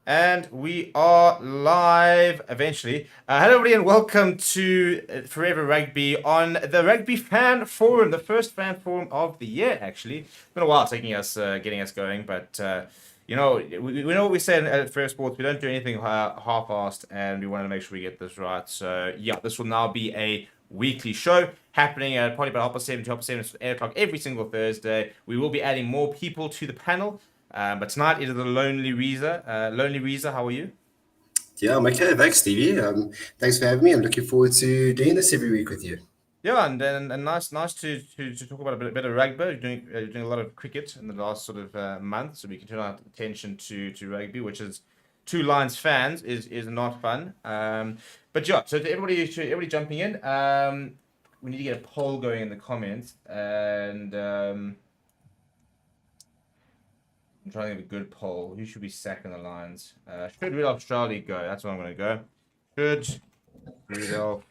And we are live eventually. Hello, everybody, and welcome to Forever Rugby on the Rugby Fan Forum, the first fan forum of the year, actually. It's been a while getting us going, but we know what we say at Forever Sports. We don't do anything half-assed, and we want to make sure we get this right. So, yeah, this will now be a weekly show happening at probably about 7:30 to 7:30, 8 o'clock every single Thursday. We will be adding more people to the panel. But tonight it is the Lonely Reza. Lonely Reza, how are you? Yeah, I'm okay. Thanks, Stevie. Thanks for having me. I'm looking forward to doing this every week with you. Yeah, and nice to talk about a bit of rugby. You're doing a lot of cricket in the last sort of month, so we can turn our attention to rugby, which is two Lions fans is not fun. But yeah, so to everybody jumping in, we need to get a poll going in the comments, and I'm trying to get a good poll. Who should be second the Lions? Should Rudolph Charlie go? That's what I'm going to go. Should Rudolph?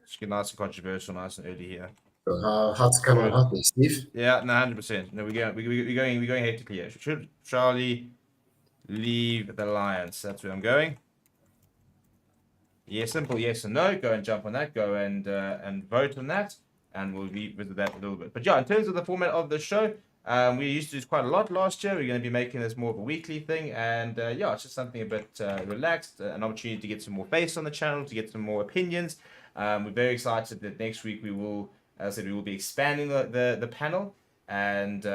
Just get nice and controversial, nice and early here. So how's it come on hot, Steve? Yeah, no, 100%. No, we're going hectic here. Should Charlie leave the Lions? That's where I'm going. Yeah, simple yes and no. Go and jump on that. Go and vote on that, and we'll revisit that a little bit. But yeah, in terms of the format of the show. We used to do this quite a lot last year. We're going to be making this more of a weekly thing. And yeah, it's just something a bit relaxed, an opportunity to get some more face on the channel, to get some more opinions. We're very excited that next week we will, as I said, we will be expanding the panel. And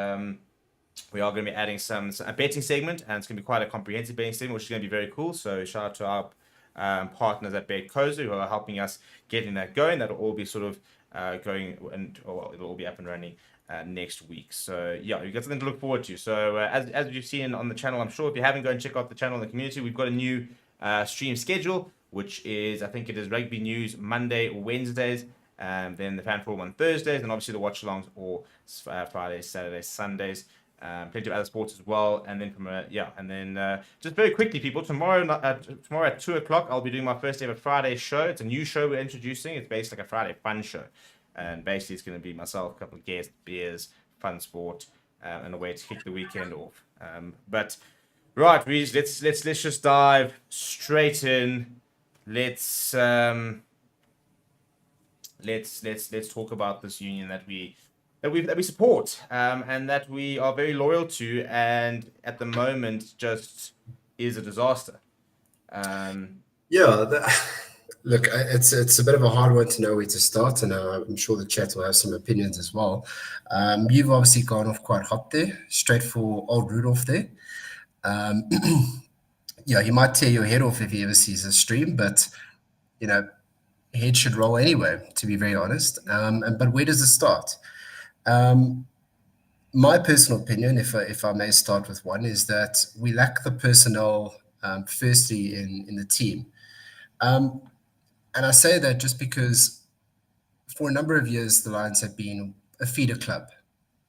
we are going to be adding a betting segment. And it's going to be quite a comprehensive betting segment, which is going to be very cool. So shout out to our partners at BetCozy who are helping us getting that going. That'll all be sort of going, and it'll all be up and running next week. So yeah, you've got something to look forward to. So as you've seen on the channel, I'm sure if you haven't, go and check out the channel in the community. We've got a new stream schedule, which is, I think it is Rugby News Monday or Wednesdays, and then the Fan Forum on Thursdays, and obviously the watch alongs or Fridays, Saturdays, Sundays. Plenty of other sports as well, and then just very quickly, people. Tomorrow at 2 o'clock, I'll be doing my first ever Friday show. It's a new show we're introducing. It's basically like a Friday fun show. And basically, it's going to be myself, a couple of guests, beers, fun sport, and a way to kick the weekend off. But right, Reece, let's just dive straight in. Let's talk about this union that we support, and that we are very loyal to, and at the moment just is a disaster. Look, it's a bit of a hard one to know where to start, and I'm sure the chat will have some opinions as well. You've obviously gone off quite hot there, straight for old Rudolph there. Yeah, he might tear your head off if he ever sees this stream, but head should roll anyway, to be very honest. But where does it start? My personal opinion, if I may start with one, is that we lack the personnel, firstly in the team. And I say that just because for a number of years, the Lions have been a feeder club,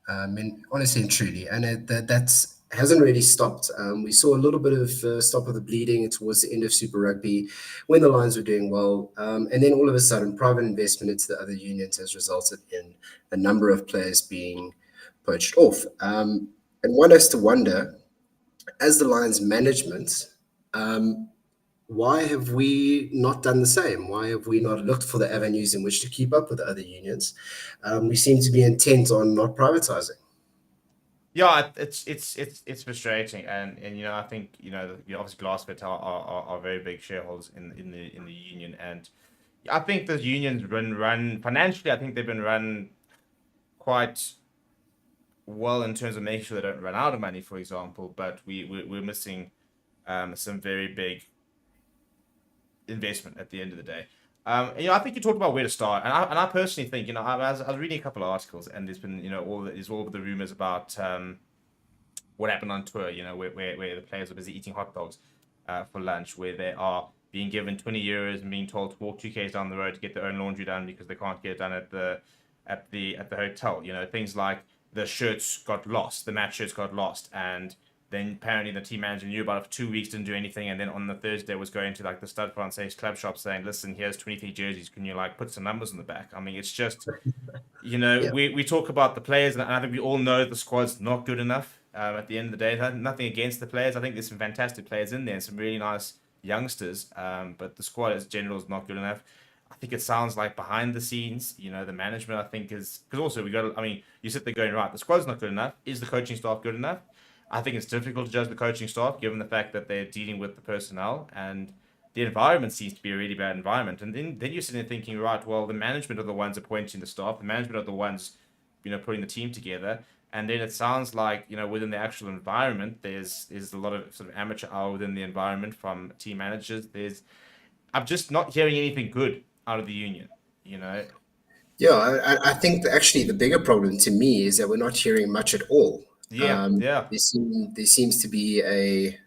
and honestly and truly, and that hasn't really stopped. We saw a little bit of stop of the bleeding towards the end of Super Rugby when the Lions were doing well. And then all of a sudden, private investment into the other unions has resulted in a number of players being poached off. And one has to wonder, as the Lions management, why have we not done the same? Why have we not looked for the avenues in which to keep up with the other unions? We seem to be intent on not privatizing. Yeah, it's frustrating, and I think obviously Glassfit are very big shareholders in the union, and I think the union's been run financially. I think they've been run quite well in terms of making sure they don't run out of money, for example. But we're missing some very big investment at the end of the day. I think you talked about where to start, and I personally think, I was reading a couple of articles, and there's been all the rumors about what happened on tour, where the players are busy eating hot dogs for lunch, where they are being given 20 euros and being told to walk 2Ks down the road to get their own laundry done because they can't get it done at the hotel. Things like the shirts got lost, the match shirts got lost, and then apparently the team manager knew about it for 2 weeks, didn't do anything, and then on the Thursday was going to the Stade Français club shop saying, "Listen, here's 23 jerseys. Can you put some numbers on the back?" I mean, it's just, Yeah. we talk about the players, and I think we all know the squad's not good enough At the end of the day, nothing against the players. I think there's some fantastic players in there and some really nice youngsters. But the squad as general is not good enough. I think it sounds like behind the scenes, the management I think is because also we got. I mean, you sit there going right, the squad's not good enough. Is the coaching staff good enough? I think it's difficult to judge the coaching staff given the fact that they're dealing with the personnel and the environment seems to be a really bad environment. And then you're sitting there thinking, right, well, the management are the ones appointing the staff, the management are the ones, putting the team together. And then it sounds like, within the actual environment, there's a lot of sort of amateur hour within the environment from team managers. I'm just not hearing anything good out of the union, you know. Yeah, I think that actually the bigger problem to me is that we're not hearing much at all. Yeah, yeah. There seems to be a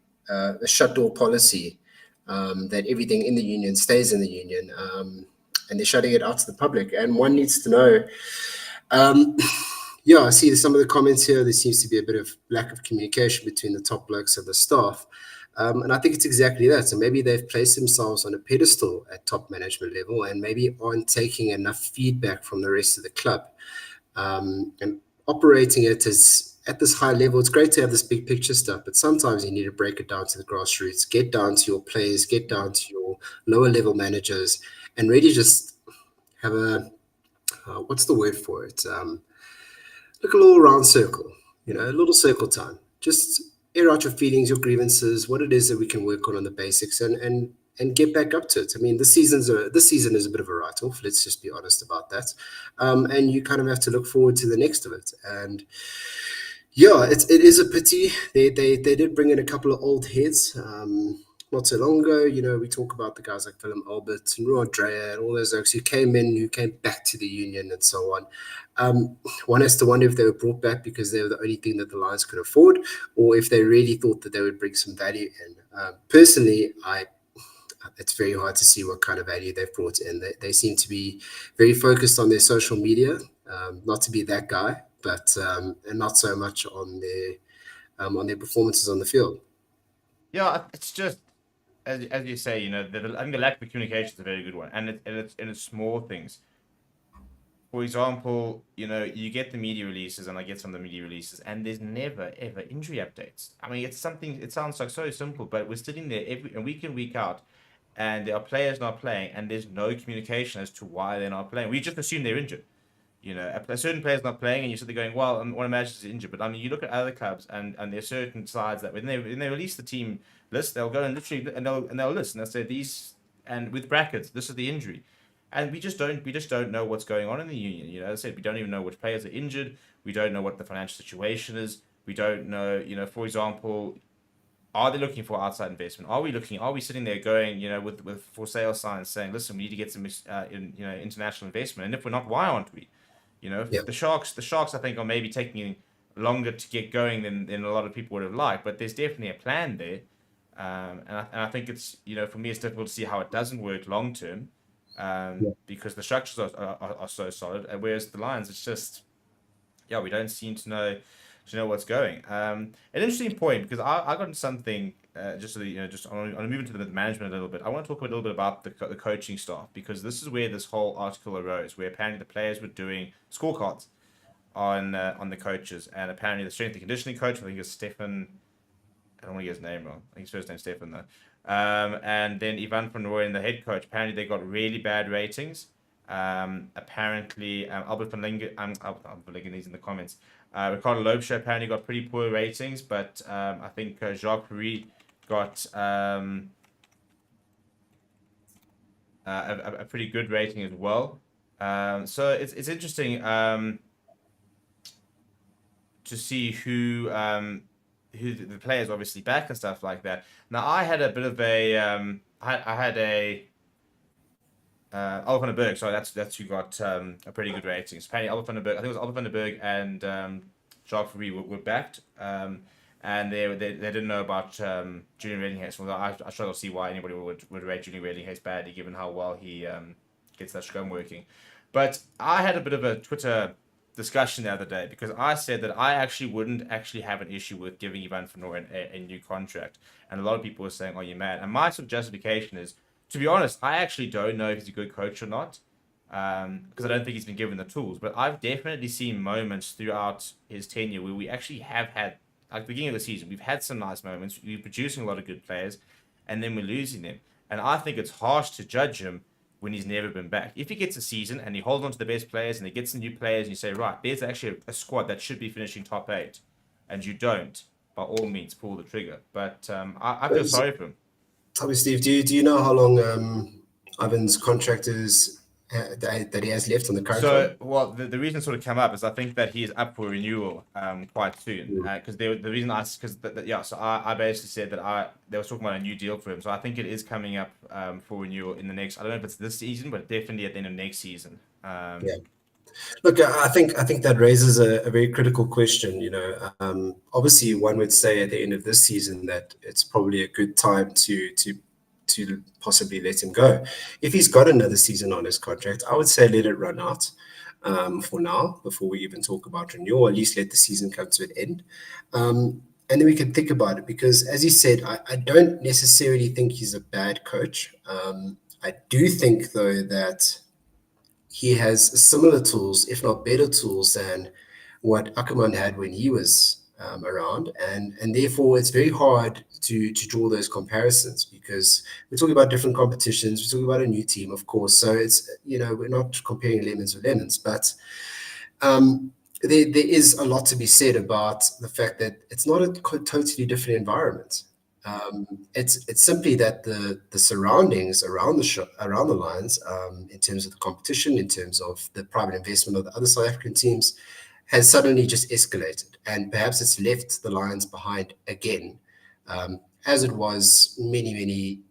shut door policy, that everything in the union stays in the union, and they're shutting it out to the public. And one needs to know. Um, yeah, I see some of the comments here. There seems to be a bit of lack of communication between the top blokes and the staff. And I think it's exactly that. So maybe they've placed themselves on a pedestal at top management level and maybe aren't taking enough feedback from the rest of the club. And operating it as at this high level, it's great to have this big picture stuff, but sometimes you need to break it down to the grassroots, get down to your players, get down to your lower level managers, and really just have a what's the word for it? Like a little round circle, a little circle time. Just air out your feelings, your grievances, what it is that we can work on the basics, and get back up to it. I mean, this season is a bit of a write-off. Let's just be honest about that. And you kind of have to look forward to the next of it. And yeah, it is a pity. They did bring in a couple of old heads. Not so long ago, we talk about the guys like Willem Albert and Ruud Dreyer and all those folks who came back to the union and so on. One has to wonder if they were brought back because they were the only thing that the Lions could afford, or if they really thought that they would bring some value in. Personally, it's very hard to see what kind of value they've brought in. They seem to be very focused on their social media, not to be that guy, but and not so much on their performances on the field. Yeah, it's just as you say, I think the lack of communication is a very good one, and it's small things. For example, you get the media releases, and I get some of the media releases, and there's never ever injury updates. I mean, it's something. It sounds like so simple, but we're sitting there every and week in week out, and there are players not playing, and there's no communication as to why they're not playing. We just assume they're injured. A certain player's not playing, and you sit there going, "Well, one of Manchester's injured." But I mean, you look at other clubs, and there's certain sides that when they release the team list, they'll go and literally and they'll list and they'll say these and with brackets, this is the injury, and we just don't know what's going on in the union. As I said, we don't even know which players are injured. We don't know what the financial situation is. We don't know, for example, are they looking for outside investment? Are we sitting there going, with for sale signs saying, listen, we need to get some, international investment, and if we're not, why aren't we? Yeah. The Sharks, I think, are maybe taking longer to get going than a lot of people would have liked, but there's definitely a plan there. And I think it's, for me, it's difficult to see how it doesn't work long term, because the structures are so solid, and whereas the Lions, it's just, yeah, we don't seem to know what's going. An interesting point because I got into something just so that, just on moving to the management a little bit. I want to talk a little bit about the coaching staff because this is where this whole article arose, where apparently the players were doing scorecards on the coaches, and apparently the strength and conditioning coach, I think it's Stefan. I don't want to get his name wrong. I think his first name's Stefan though. And then Ivan van Rooyen, the head coach, apparently they got really bad ratings. Apparently, Albert van Lingen, Albert van Lingen, he's in the comments. Ricardo Loebscher apparently got pretty poor ratings, but I think Jacques Reed got a pretty good rating as well. So it's interesting to see who the players obviously back and stuff like that. Now I had a bit of a I had a Albert van den Berg, sorry, that's who got a pretty good ratings. Apparently, Albert van den Berg, I think it was Albert van den Berg and Jacques Fourie were backed, and they didn't know about Julian Reddinghays. Well, I struggle to see why anybody would rate Julian Reddinghays badly, given how well he gets that scrum working. But I had a bit of a Twitter discussion the other day because I said that I actually wouldn't actually have an issue with giving Ivan van Rooyen a new contract, and a lot of people were saying, "Oh, you're mad." And my sort of justification is, to be honest, I actually don't know if he's a good coach or not, because I don't think he's been given the tools. But I've definitely seen moments throughout his tenure where we actually have had Like the beginning of the season, we've had some nice moments. We're producing a lot of good players, and then we're losing them. And I think it's harsh to judge him when he's never been back. If he gets a season and he holds on to the best players and he gets some new players, and you say, right, there's actually a squad that should be finishing top 8, and you don't, by all means, pull the trigger. But I feel sorry for him. Tell me, Steve, do you know how long Ivan's contract is that he has left on the current one? So, well, the reason it sort of come up is I think that he is up for renewal quite soon. Because the reason yeah, so I basically said that they were talking about a new deal for him. So I think it is coming up for renewal in the next. I don't know if it's this season, but definitely at the end of next season. Yeah. Look, I think that raises a very critical question. You know, obviously, one would say at the end of this season that it's probably a good time to possibly let him go. If he's got another season on his contract, I would say let it run out for now before we even talk about renewal. Or at least let the season come to an end, and then we can think about it. Because, as you said, I don't necessarily think he's a bad coach. I do think, though, that he has similar tools, if not better tools, than what Ackermann had when he was around, and therefore it's very hard to draw those comparisons because we're talking about different competitions, we're talking about a new team, of course. So it's we're not comparing lemons with lemons, but there is a lot to be said about the fact that it's not a totally different environment. It's simply that the surroundings around around the lines, in terms of the competition, in terms of the private investment of the other South African teams, has suddenly just escalated, and perhaps it's left the Lions behind again, as it was many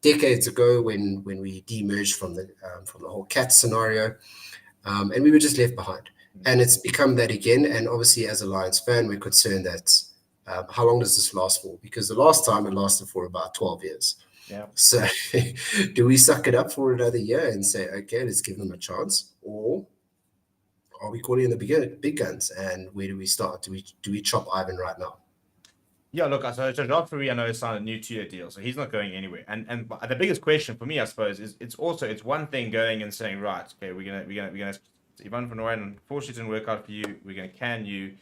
decades ago when we demerged from the whole cat scenario, and we were just left behind. And it's become that again. And obviously, as a Lions fan, we're concerned that how long does this last for? Because the last time it lasted for about 12 years. Yeah. So do we suck it up for another year and say, okay, let's give them a chance? Or are we calling in the big guns? And where do we start? Do we chop Ivan right now? Yeah, look, so Joffrey, I know, has signed a new 2-year deal, so he's not going anywhere. And the biggest question for me, I suppose, is it's one thing going and saying, right, okay, we're gonna Ivan van Rooyen, unfortunately didn't work out for you. We're gonna can you.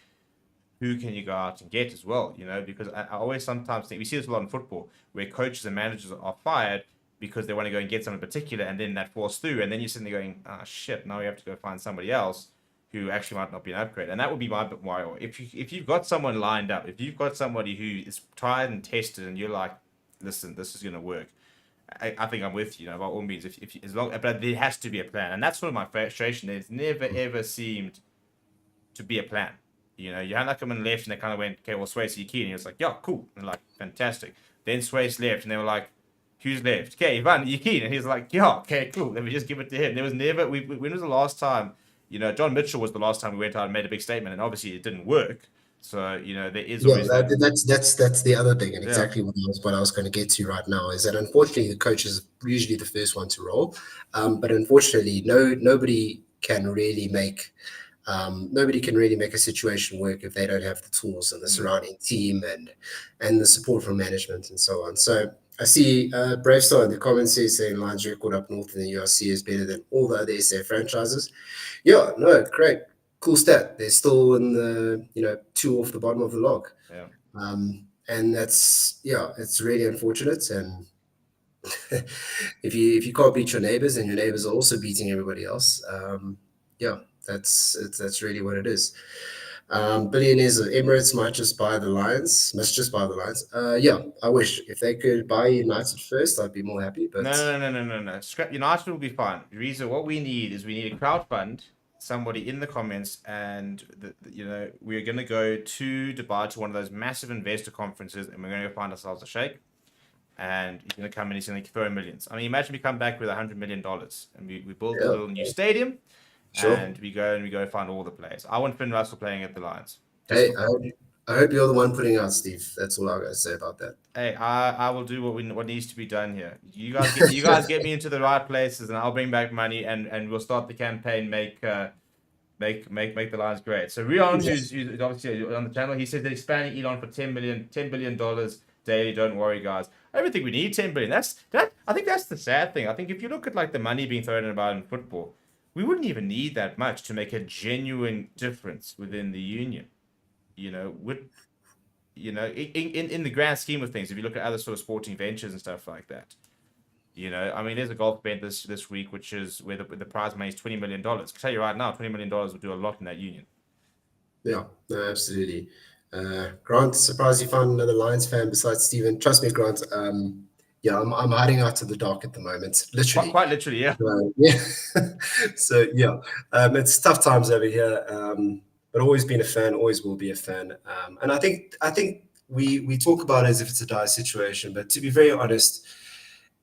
Who can you go out and get as well? Because I always sometimes think we see this a lot in football where coaches and managers are fired because they want to go and get someone in particular, and then that falls through, and then you're sitting there going, ah, shit, now we have to go find somebody else who actually might not be an upgrade. And that would be my worry. If you've got someone lined up, if you've got somebody who is tried and tested, and you're like, listen, this is going to work, I think I'm with you. By all means, if as long, but there has to be a plan, and that's sort of my frustration. There's never ever seemed to be a plan. Johan Ackermann left, and they kind of went, okay, well, Swayze, you keen? And he was like, yeah, cool, and like, fantastic. Then Swayze left, and they were like, who's left? Okay, Ivan, you keen? And he's like, yeah, okay, cool. Let me just give it to him. There was never. When was the last time? John Mitchell was the last time we went out and made a big statement, and obviously it didn't work. So there is always that's the other thing, and Yeah. exactly what I was going to get to right now is that unfortunately the coach is usually the first one to roll, but unfortunately nobody can really make a situation work if they don't have the tools and the surrounding team and the support from management and so on. So I see Brave Star in the comments here saying Lions record up north in the URC is better than all the other SA franchises. Yeah, no, great. Cool stat. They're still in the, 2 off the bottom of the log. Yeah. And it's really unfortunate. And if you can't beat your neighbors and your neighbors are also beating everybody else, that's really what it is. Billionaires of Emirates must just buy the Lions. I wish if they could buy United first, I'd be more happy. But No. Scrap United will be fine. Reza, what we need a crowdfund somebody in the comments, and we're going to go to Dubai to one of those massive investor conferences, and we're going to go find ourselves a sheikh, and he's going to come in, he's going to throw millions. I mean, imagine we come back with $100 million, and we build a little new stadium. Sure. And we go find all the players. I want Finn Russell playing at the Lions. Hey, I hope you're the one putting out, Steve. That's all I got to say about that. Hey, I will do what needs to be done here. You guys get me into the right places, and I'll bring back money, and we'll start the campaign. Make the Lions great. So Rion, who's obviously on the channel, he says they're expanding Elon for $10 billion daily. Don't worry, guys. I don't think we need $10 billion. I think that's the sad thing. I think if you look at like the money being thrown about in football, we wouldn't even need that much to make a genuine difference within the union. you know, in the grand scheme of things, if you look at other sort of sporting ventures and stuff like that, you know, I mean, there's a golf event this week, which is where the prize money is $20 million. I can tell you right now, $20 million would do a lot in that union. Yeah, no, absolutely. Grant, surprised you found another Lions fan besides Steven. Trust me, Grant. Yeah, I'm hiding out to the dark at the moment, literally. Quite literally, yeah. Yeah. So yeah, it's tough times over here. But always been a fan, always will be a fan. And I think we talk about it as if it's a dire situation, but to be very honest,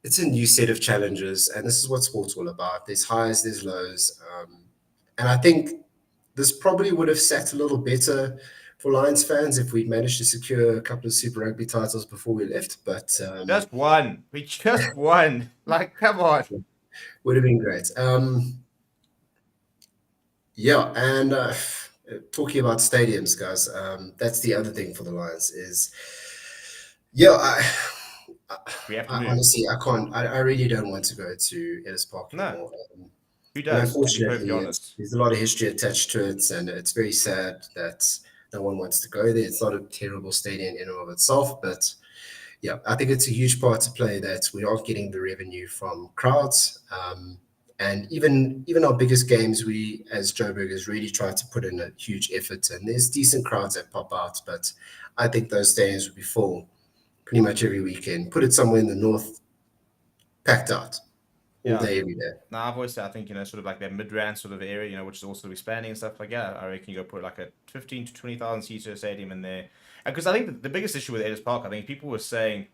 it's a new set of challenges, and this is what sport's all about. There's highs, there's lows, and I think this probably would have sat a little better for Lions fans if we'd managed to secure a couple of Super Rugby titles before we left. But Just one. We just won. Like, come on. would have been great. Yeah, and talking about stadiums, guys, that's the other thing for the Lions is, yeah, We have to I move. honestly, I can't, I really don't want to go to Ellis Park No. anymore. Who And does, to be perfectly unfortunately, honest? there's a lot of history attached to it, and it's very sad that no one wants to go there. It's not a terrible stadium in and of itself, but yeah, I think it's a huge part to play that we aren't getting the revenue from crowds. And even our biggest games, we as Joburgers really try to put in a huge effort, and there's decent crowds that pop out. But I think those stadiums would be full pretty much every weekend. Put it somewhere in the north, packed out all Yeah. day, every day. Now, I've always said, I think, you know, sort of like that mid-rand sort of area, you know, which is also expanding and stuff like that. I reckon you go put like a 15 to 20,000 seater stadium in there. Because I think the biggest issue with Ellis Park, I think people were saying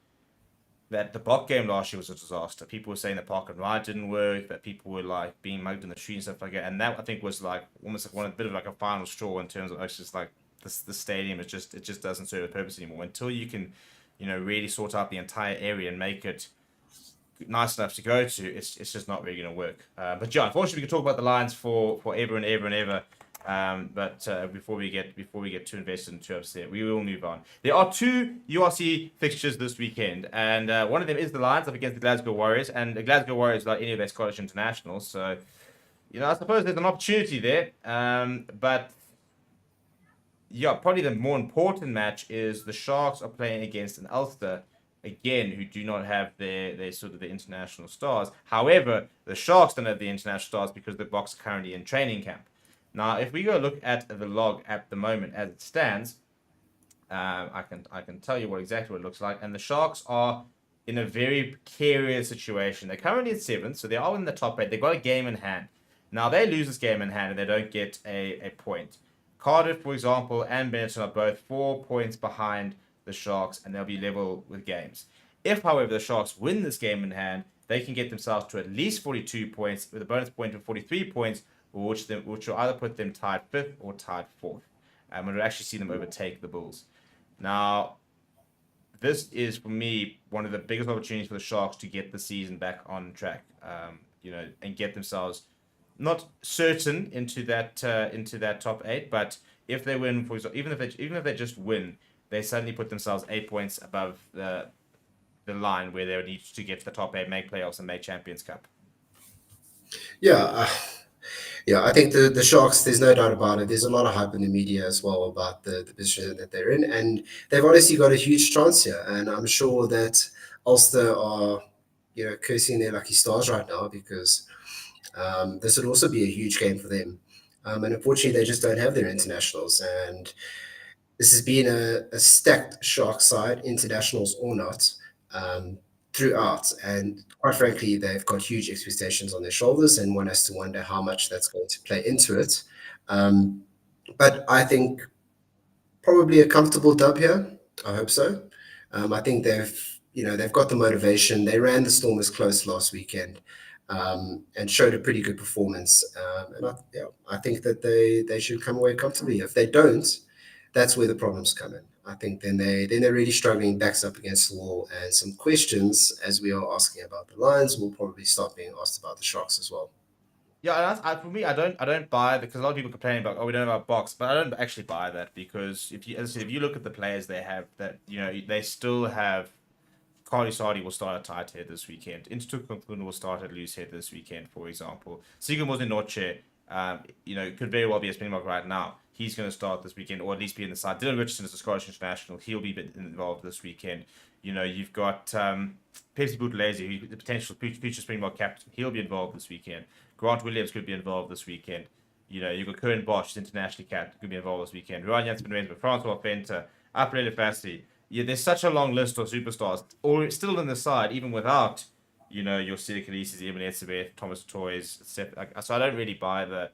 that the Park game last year was a disaster. People were saying the Park and Ride didn't work, that people were like being mugged in the street and stuff like that. And that I think was like almost like one a bit of like a final straw in terms of it's just like the stadium is just it just doesn't serve a purpose anymore. Until you can, you know, really sort out the entire area and make it nice enough to go to, it's just not really going to work. But yeah, unfortunately, we can talk about the Lions for ever and ever and ever. But before we get too invested and too upset, we will move on. There are two URC fixtures this weekend, and one of them is the Lions up against the Glasgow Warriors, and the Glasgow Warriors like any of their Scottish internationals. So, you know, I suppose there's an opportunity there. But yeah, probably the more important match is the Sharks are playing against an Ulster again, who do not have their sort of the international stars. However, the Sharks don't have the international stars because the Boks are currently in training camp. Now, if we go look at the log at the moment as it stands, I can tell you exactly what it looks like. And the Sharks are in a very precarious situation. They're currently in seventh, so they are in the top eight. They've got a game in hand. Now they lose this game in hand and they don't get a point. Cardiff, for example, and Benetton are both 4 points behind the Sharks, and they'll be level with games. If, however, the Sharks win this game in hand, they can get themselves to at least 42 points with a bonus point of 43 points, which will either put them tied fifth or tied fourth. And we'll actually see them overtake the Bulls. Now, this is for me one of the biggest opportunities for the Sharks to get the season back on track. You know, and get themselves not certain into that top eight, but if they win, for example, even if they just win, they suddenly put themselves 8 points above the line where they would need to get to the top eight, make playoffs, and make Champions Cup. Yeah, yeah, I think the Sharks, there's no doubt about it. There's a lot of hype in the media as well about the position that they're in, and they've honestly got a huge chance here. And I'm sure that Ulster are, cursing their lucky stars right now because this would also be a huge game for them. And unfortunately, they just don't have their internationals. And this has been a stacked Shark side, internationals or not, um, throughout. And quite frankly, they've got huge expectations on their shoulders, and one has to wonder how much that's going to play into it. Um, but I think probably a comfortable dub here. I hope so. I think they've got the motivation. They ran the Stormers close last weekend and showed a pretty good performance. I think that they should come away comfortably. If they don't, that's where the problems come in. I think then they're really struggling, backs up against the wall, and some questions as we are asking about the Lions will probably start being asked about the Sharks as well. Yeah, for me, I don't buy that because a lot of people complain about we don't have a box, but I don't actually buy that because as I said, if you look at the players they have, that they still have. Carly Sardi will start at tight head this weekend. Instituto will start at loose head this weekend, for example. Sigurd Mosinnoce Could very well be a Springbok right now. He's going to start this weekend, or at least be in the side. Dylan Richardson is a Scottish international. He'll be involved this weekend. You've got Pepsi Buthelezi, who's the potential future Springbok captain. He'll be involved this weekend. Grant Williams could be involved this weekend. You've got Curran Bosch, who's internationally captain, could be involved this weekend. Ryan Jansen-Rensburg, Francois Venter, April Fassi. Yeah, there's such a long list of superstars, or still in the side, even without, your Sidi Khaleesi's, Eben Etzebeth, Thomas Toys, etc. So I don't really buy the,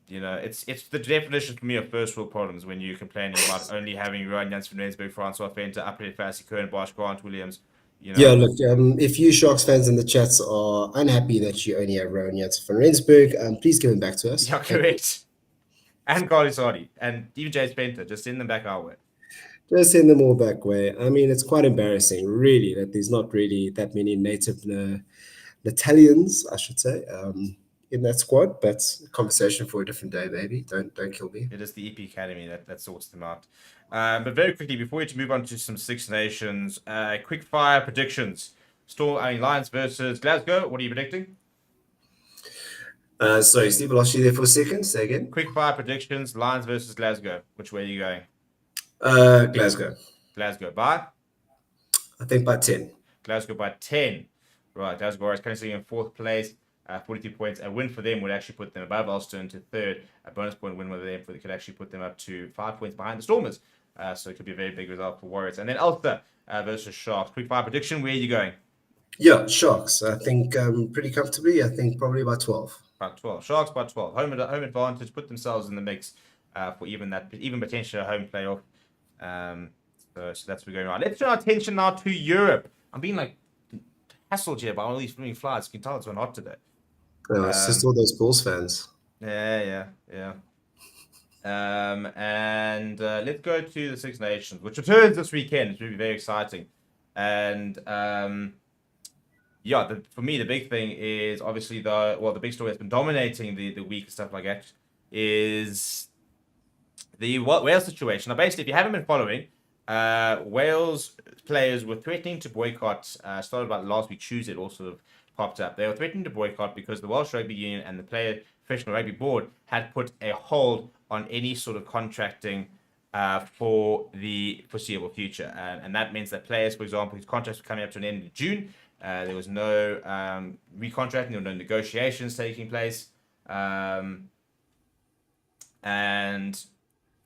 it's the definition for me of first world problems when you're complaining about only having Ryan Jansen-Rensburg, Francois Venter, April Fassi, Curran Bosch, Grant Williams. Yeah, look, if you Sharks fans in the chats are unhappy that you only have Rowan Janssen van Rensburg, please give him back to us. Yeah, correct. And Carly Sardi, and even James Benter, just send them back our way. Just send them all back way. I mean, it's quite embarrassing, really, that there's not really that many native Italians, I should say, in that squad. But conversation for a different day, baby. Don't kill me. It is the EP Academy that sorts them out. But very quickly, before we move on to some Six Nations, quick fire predictions. Lions versus Glasgow. What are you predicting? Sorry, Steve, I lost you there for a second. Say again. Quick fire predictions. Lions versus Glasgow. Which way are you going? Glasgow. Glasgow by? I think by 10. Glasgow by 10. Right. Glasgow Warriors currently in fourth place. 42 points. A win for them would actually put them above Ulster into third. A bonus point win with them could actually put them up to 5 points behind the Stormers. So it could be a very big result for Warriors. And then Ulster versus Sharks. Quick fire prediction. Where are you going? Yeah, Sharks. I think pretty comfortably. I think probably by 12. By 12. Sharks by 12. Home advantage. Put themselves in the mix for even potentially a home playoff. So that's where we're going right. Let's turn our attention now to Europe. I'm being hassled here by all these flying flies. You can tell it's been hot today. It's just all those Bulls fans. Yeah. And let's go to the Six Nations, which returns this weekend. It's going to be very exciting. And for me, the big thing is obviously the big story that's been dominating the week and stuff like that is the Wales situation. Now, basically, if you haven't been following, Wales players were threatening to boycott. Started about last week Tuesday. It all sort of popped up. They were threatening to boycott because the Welsh Rugby Union and the Professional Rugby Board had put a hold on any sort of contracting for the foreseeable future. And that means that players, for example, whose contracts were coming up to an end in June, there was no recontracting, there were no negotiations taking place. And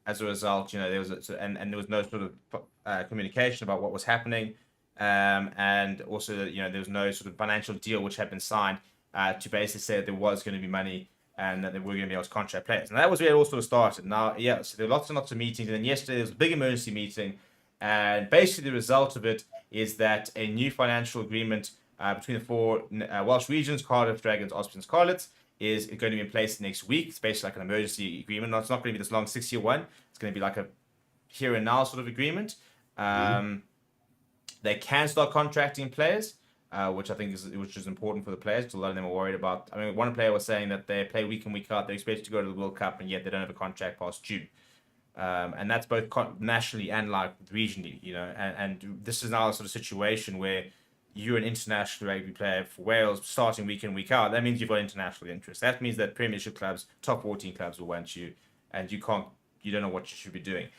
as a result, there was there was no sort of communication about what was happening. And also, there was no sort of financial deal which had been signed to basically say that there was going to be money and that they were going to be able to contract players. And that was where it all sort of started. Now, so there were lots and lots of meetings. And then yesterday there was a big emergency meeting. And basically the result of it is that a new financial agreement between the four Welsh regions, Cardiff, Dragons, Ospreys, and Scarlets, is going to be in place next week. It's basically like an emergency agreement. No, it's not going to be this long 6-year one. It's going to be like a here and now sort of agreement. They can start contracting players, which I think is important for the players because a lot of them are worried about. I mean, one player was saying that they play week in, week out. They're expected to go to the World Cup, and yet they don't have a contract past June. And that's both nationally and regionally, and this is now a sort of situation where you're an international rugby player for Wales starting week in, week out. That means you've got international interest. That means that Premiership clubs, top 14 clubs will want you, and you don't know what you should be doing.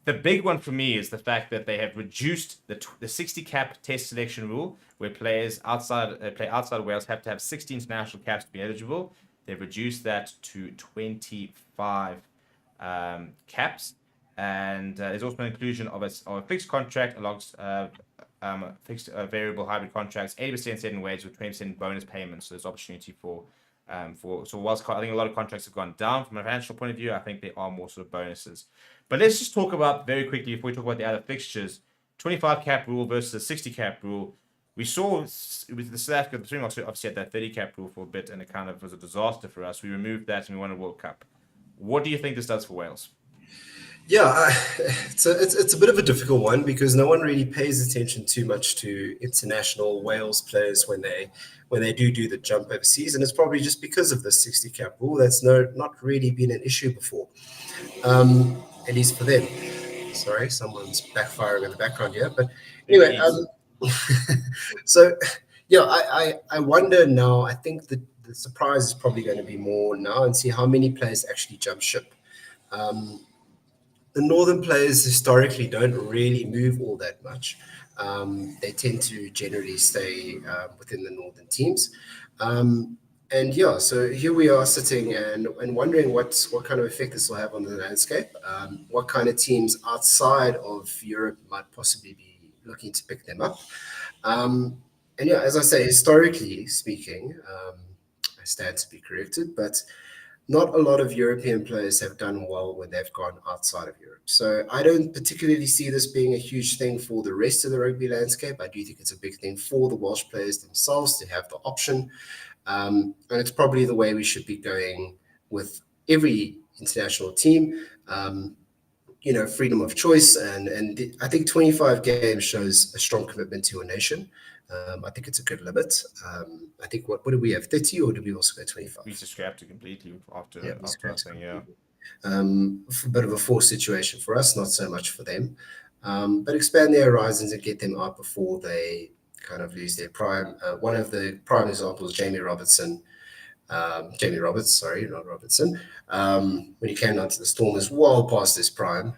The big one for me is the fact that they have reduced the 60 cap test selection rule, where players play outside Wales have to have 60 international caps to be eligible. They've reduced that to 25 caps, and there's also an inclusion of a fixed contract alongside fixed variable hybrid contracts, 80% set in wage with 20% bonus payments. So there's opportunity for whilst I think a lot of contracts have gone down from a financial point of view, I think there are more sort of bonuses. But let's just talk about very quickly before we talk about the other fixtures, 25 cap rule versus a 60 cap rule. We saw with the South Africa, the Springboks obviously had that 30 cap rule for a bit, and it kind of was a disaster for us. We removed that and we won a World Cup. What do you think this does for Wales? Yeah, it's a bit of a difficult one because no one really pays attention too much to international Wales players when they do the jump overseas, and it's probably just because of the 60 cap rule that's not really been an issue before, at least for them. Sorry, someone's backfiring in the background here, but anyway, so yeah, I wonder now. I think that the surprise is probably going to be more now and see how many players actually jump ship. The northern players historically don't really move all that much. They tend to generally stay within the northern teams. And yeah, so here we are sitting and wondering what kind of effect this will have on the landscape. What kind of teams outside of Europe might possibly be looking to pick them up. And yeah, as I say, historically speaking, I stand to be corrected, but not a lot of European players have done well when they've gone outside of Europe. So I don't particularly see this being a huge thing for the rest of the rugby landscape. I do think it's a big thing for the Welsh players themselves to have the option. And it's probably the way we should be going with every international team. Freedom of choice. And I think 25 games shows a strong commitment to your nation. I think it's a good limit. I think what did we have, 30, or did we also go 25? We just scrapped it completely after scrapped thing, yeah. A bit of a forced situation for us, not so much for them. But expand their horizons and get them out before they kind of lose their prime. One of the prime examples, Jamie Roberts, sorry, not Robertson. When he came down to the Storm, was well past his prime.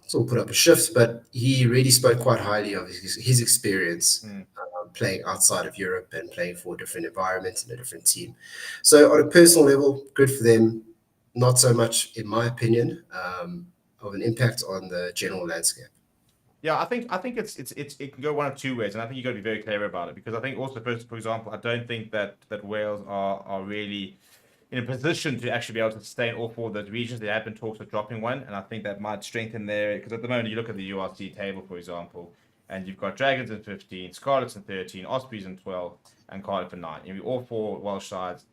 Still put up a shift, but he really spoke quite highly of his experience playing outside of Europe and playing for a different environment and a different team. So on a personal level, good for them. Not so much, in my opinion, of an impact on the general landscape. Yeah, I think it can go one of two ways, and I think you got to be very clear about it, because I think also, for example, I don't think that Wales are really in a position to actually be able to sustain all four of those regions. There have been talks of dropping one, and I think that might strengthen their, because at the moment you look at the URC table, for example, and you've got Dragons in 15, Scarlets in 13, Ospreys in 12, and Cardiff in 9. All four Welsh sides,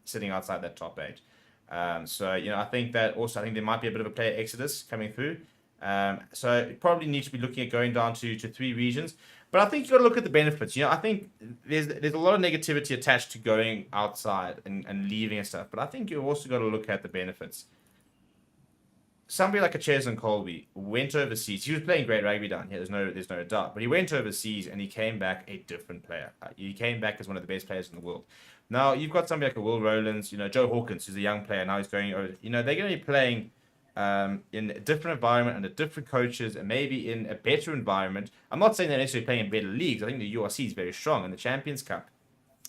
sitting outside that top 8. So I think that also, I think there might be a bit of a player exodus coming through. So you probably need to be looking at going down to 3 regions. But I think you got to look at the benefits. I think there's a lot of negativity attached to going outside and leaving and stuff. But I think you also got to look at the benefits. Somebody like a Cheslin Colby went overseas. He was playing great rugby down here. There's no doubt. But he went overseas and he came back a different player. He came back as one of the best players in the world. Now you've got somebody like a Will Rowlands, Joe Hawkins, who's a young player. Now he's going over. They're going to be playing in a different environment under different coaches, and maybe in a better environment. I'm not saying they're necessarily playing in better leagues. I think the URC is very strong, and the Champions Cup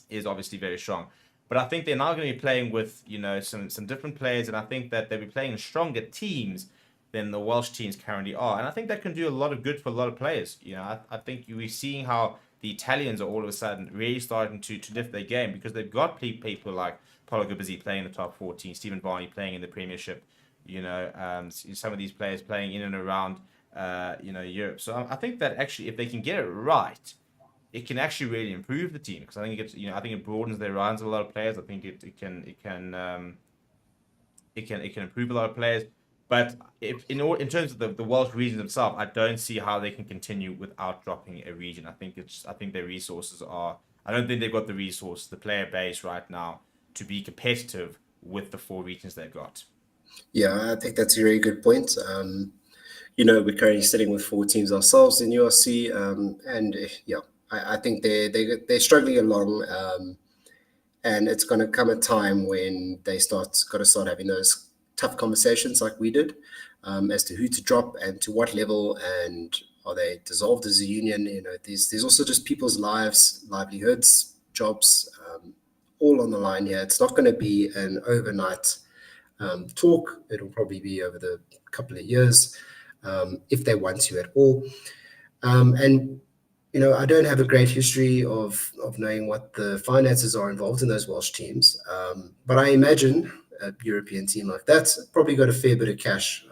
is obviously very strong. But I think they're now going to be playing with some different players, and I think that they'll be playing in stronger teams than the Welsh teams currently are, and I think that can do a lot of good for a lot of players. I think we're seeing how the Italians are all of a sudden really starting to lift their game, because they've got people like Paulo Gabizzi playing in the top 14, Stephen Barney playing in the Premiership. Some of these players playing in and around, Europe. So I think that actually, if they can get it right, it can actually really improve the team, because I think I think it broadens their rounds of a lot of players. I think it can improve a lot of players. But if in terms of the Welsh region themselves, I don't see how they can continue without dropping a region. I think their resources are. I don't think they've got the resource, the player base right now, to be competitive with the 4 regions they've got. Yeah, I think that's a very good point. We're currently sitting with 4 teams ourselves in URC, and yeah, I think they're struggling along, and it's going to come a time when they got to start having those tough conversations like we did, as to who to drop and to what level, and are they dissolved as a union? There's also just people's lives, livelihoods, jobs, all on the line here. It's not going to be an overnight talk. It'll probably be over the couple of years, if they want to at all. And I don't have a great history of knowing what the finances are involved in those Welsh teams, but I imagine a European team like that's probably got a fair bit of cash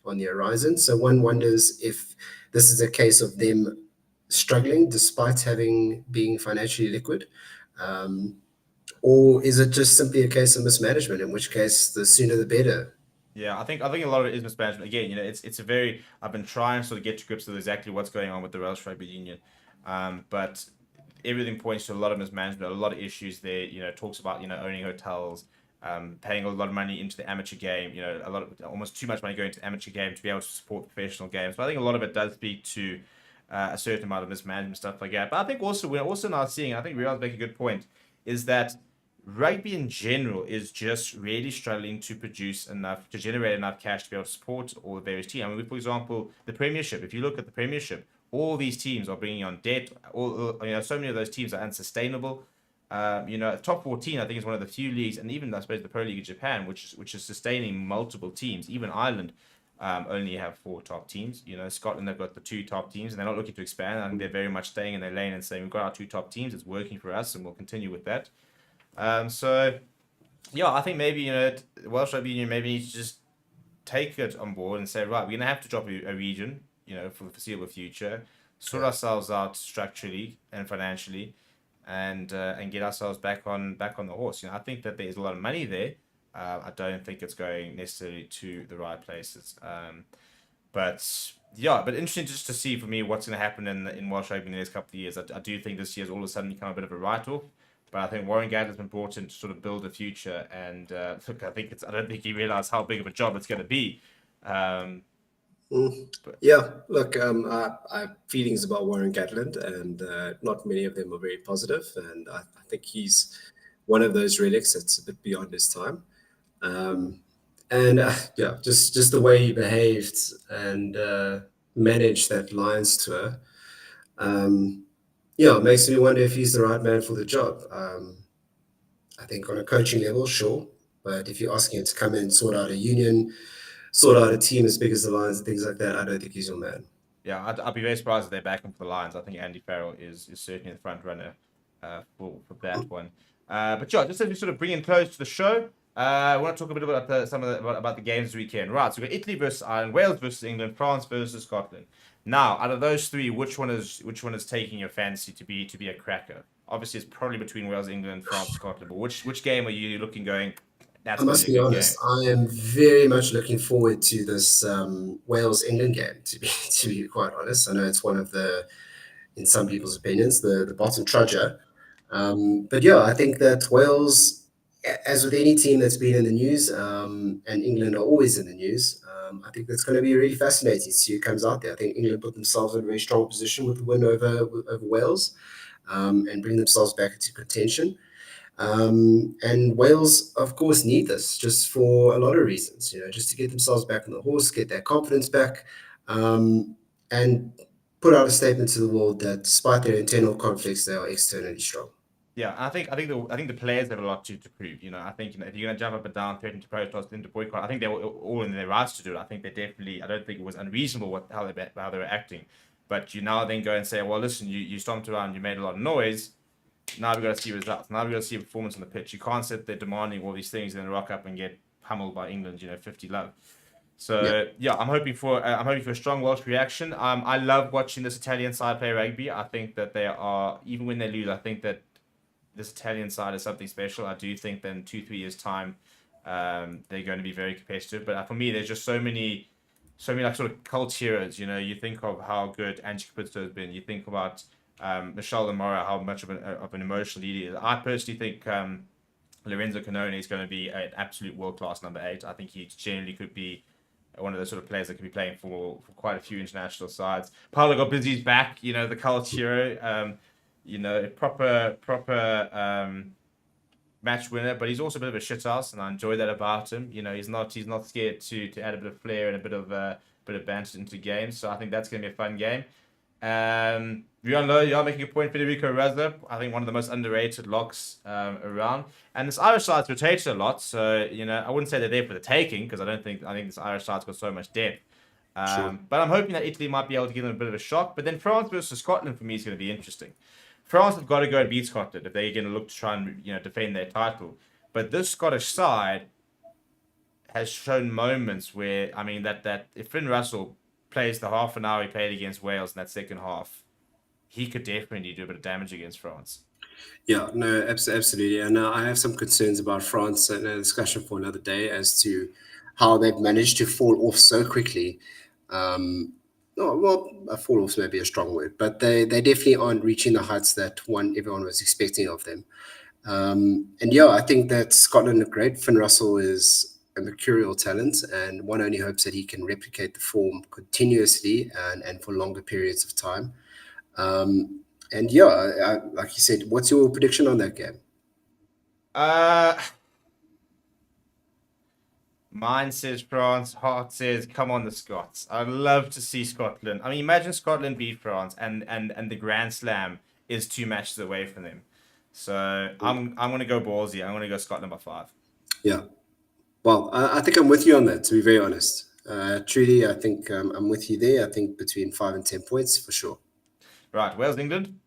on the horizon. So one wonders if this is a case of them struggling despite being financially liquid. Or is it just simply a case of mismanagement, in which case the sooner the better? Yeah, I think a lot of it is mismanagement. Again, it's a very. I've been trying to sort of get to grips with exactly what's going on with the Welsh Rugby Union, but everything points to a lot of mismanagement, a lot of issues there. Talks about owning hotels, paying a lot of money into the amateur game. Almost too much money going to the amateur game to be able to support professional games. But I think a lot of it does speak to a certain amount of mismanagement, stuff like that. But I think also we're also now seeing. I think Riaz make a good point. is that rugby in general is just really struggling to produce enough, to generate enough cash to be able to support all the various teams. I mean, for example, the Premiership. If you look at the Premiership, all these teams are bringing on debt. So many of those teams are unsustainable. Top 14, I think, is one of the few leagues, and even I suppose the Pro League in Japan, which is sustaining multiple teams. Even Ireland only have 4 top teams. Scotland have got the 2 top teams, and they're not looking to expand. I think they're very much staying in their lane and saying we've got our 2 top teams. It's working for us, and we'll continue with that. So yeah, I think maybe Welsh Rugby Union maybe needs to just take it on board and say, right, we're gonna have to drop a region, for the foreseeable future, sort Yeah. ourselves out structurally and financially, and get ourselves back on the horse. I think that there's a lot of money there. I don't think it's going necessarily to the right places. But yeah, but interesting just to see for me what's going to happen in Welsh Rugby in the next couple of years. I do think this year's all of a sudden become a bit of a write-off. But I think Warren Gatland's been brought in to sort of build a future, and look, I don't think he realised how big of a job it's going to be. Yeah, look, I have feelings about Warren Gatland, and not many of them are very positive. And I think he's one of those relics that's a bit beyond his time. And yeah, just the way he behaved and managed that Lions tour, yeah, it makes me wonder if he's the right man for the job. I think on a coaching level, sure, but if you're asking him to come in and sort out a union, sort out a team as big as the Lions and things like that, I don't think he's your man. Yeah, I'd be very surprised if they're back in for the Lions. I think Andy Farrell is certainly the front runner for that one. But yeah, just as we sort of bring in close to the show, I want to talk a bit about about the games this weekend. Right, so we've got Italy versus Ireland, Wales versus England, France versus Scotland. Now, out of those 3, which one is taking your fancy to be a cracker? Obviously, it's probably between Wales, England, France, Scotland. But which game are you looking going? That's I going to must be be a good game. honest. I am very much looking forward to this Wales England game. To be quite honest, I know it's one of the, in some people's opinions, the bottom trudger. But yeah, I think that Wales, as with any team that's been in the news, and England are always in the news. I think that's going to be really fascinating to see who comes out there. I think England put themselves in a very strong position with the win over Wales, and bring themselves back into contention. And Wales, of course, need this just for a lot of reasons, just to get themselves back on the horse, get their confidence back, and put out a statement to the world that despite their internal conflicts, they are externally strong. Yeah, I think the players have a lot to prove. I think if you're gonna jump up and down, threaten to protest, then to boycott, I think they were all in their rights to do it. I think they definitely. I don't think it was unreasonable how they were acting. But you now then go and say, well, listen, you stomped around, you made a lot of noise. Now we've got to see results. Now we've got to see a performance on the pitch. You can't sit there demanding all these things and then rock up and get pummeled by England. 50-love. Yeah. So yeah, I'm hoping for a strong Welsh reaction. I love watching this Italian side play rugby. I think that they are, even when they lose, I think that this Italian side is something special. I do think that in 2-3 years time, they're going to be very competitive. But for me, there's just so many like sort of cult heroes. You think of how good Ange Caputo has been. You think about Michel Lamora, how much of an emotional leader he is. I personally think Lorenzo Canone is going to be an absolute world class number 8. I think he genuinely could be one of those sort of players that could be playing for quite a few international sides. Paolo Gobizzi's back. The cult hero. Proper match winner, but he's also a bit of a shithouse, and I enjoy that about him. He's not scared to add a bit of flair and a bit of banter into games. So I think that's going to be a fun game. Beyond low, you are making a point. Federico Reza, I think one of the most underrated locks around. And this Irish side's rotated a lot, so I wouldn't say they're there for the taking because I think this Irish side's got so much depth. Sure. But I'm hoping that Italy might be able to give them a bit of a shock. But then France versus Scotland for me is going to be interesting. France have got to go and beat Scotland if they're going to look to try and defend their title. But this Scottish side has shown moments where that if Finn Russell plays the half an hour he played against Wales in that second half, he could definitely do a bit of damage against France. Yeah, no, absolutely. And I have some concerns about France, and a discussion for another day as to how they've managed to fall off so quickly. No, well, a fall off may be a strong word, but they definitely aren't reaching the heights that everyone was expecting of them. And yeah, I think that Scotland are great. Finn Russell is a mercurial talent, and one only hopes that he can replicate the form continuously and for longer periods of time. And yeah, like you said, what's your prediction on that game? Mine says France. Heart says, come on, the Scots. I'd love to see Scotland. I mean, imagine Scotland beat France, and the Grand Slam is 2 matches away from them. So I'm gonna go ballsy. I'm gonna go Scotland by 5. Yeah. Well, I think I'm with you on that, to be very honest. Truly, I think I'm with you there. I think between 5 and 10 points for sure. Right, Wales, England.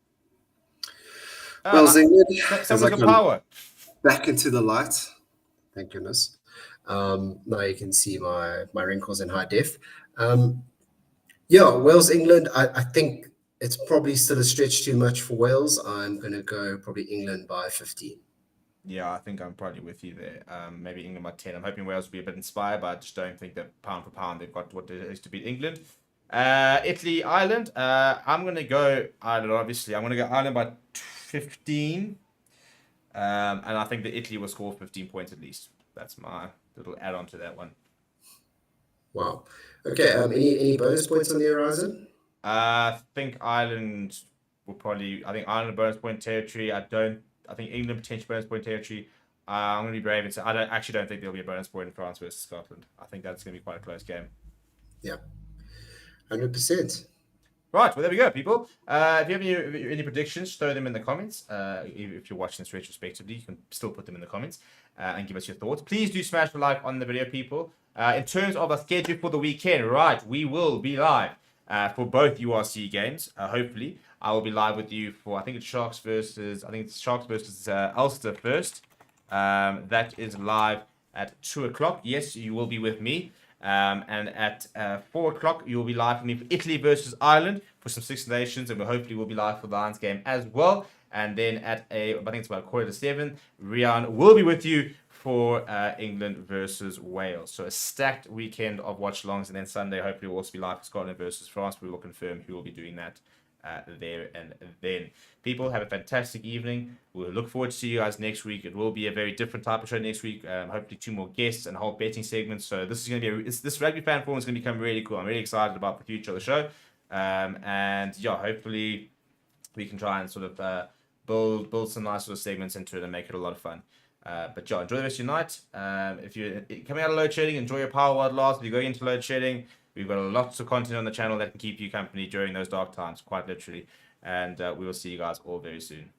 Wales, England, as Someone's I got come power. back into the light, thank goodness. Now you can see my wrinkles in high def. Yeah, Wales, England. I think it's probably still a stretch too much for Wales. I'm going to go probably England by 15. Yeah, I think I'm probably with you there. Maybe England by 10. I'm hoping Wales will be a bit inspired, but I just don't think that pound for pound they've got what it is to beat England. Italy, Ireland. I'm going to go Ireland, obviously. I'm going to go Ireland by 15. And I think that Italy will score 15 points at least. That's my little add-on to that one. Wow. Okay. Any bonus points on the horizon? I think Ireland will probably. I think Ireland bonus point territory. I think England potential bonus point territory. I'm going to be brave and say I don't think there'll be a bonus point in France versus Scotland. I think that's going to be quite a close game. Yeah, 100%. Right, well, there we go, people. If you have any predictions, throw them in the comments. If you're watching this retrospectively, you can still put them in the comments and give us your thoughts. Please do smash the like on the video, people. In terms of the schedule for the weekend, right, we will be live for both URC games. Hopefully, I will be live with you for I think it's Sharks versus Ulster first. That is live at 2 o'clock. Yes, you will be with me. And at 4 o'clock, you'll be live for me for Italy versus Ireland for some Six Nations, and hopefully we'll be live for the Lions game as well. And then I think it's about 7:15, Rian will be with you for England versus Wales. So a stacked weekend of watch-alongs, and then Sunday, hopefully we'll also be live for Scotland versus France. We will confirm who will be doing that there and then. People, have a fantastic evening. We'll look forward to see you guys next week. It will be a very different type of show next week. Hopefully 2 more guests and a whole betting segment. So this is going to be this rugby fan forum is going to become really cool. I'm really excited about the future of the show. And yeah, hopefully we can try and sort of build some nice sort of segments into it and make it a lot of fun. But yeah, enjoy the rest of your night. If you're coming out of load shedding, enjoy your power while it lasts. If you're going into load shedding, we've got lots of content on the channel that can keep you company during those dark times, quite literally. And we will see you guys all very soon.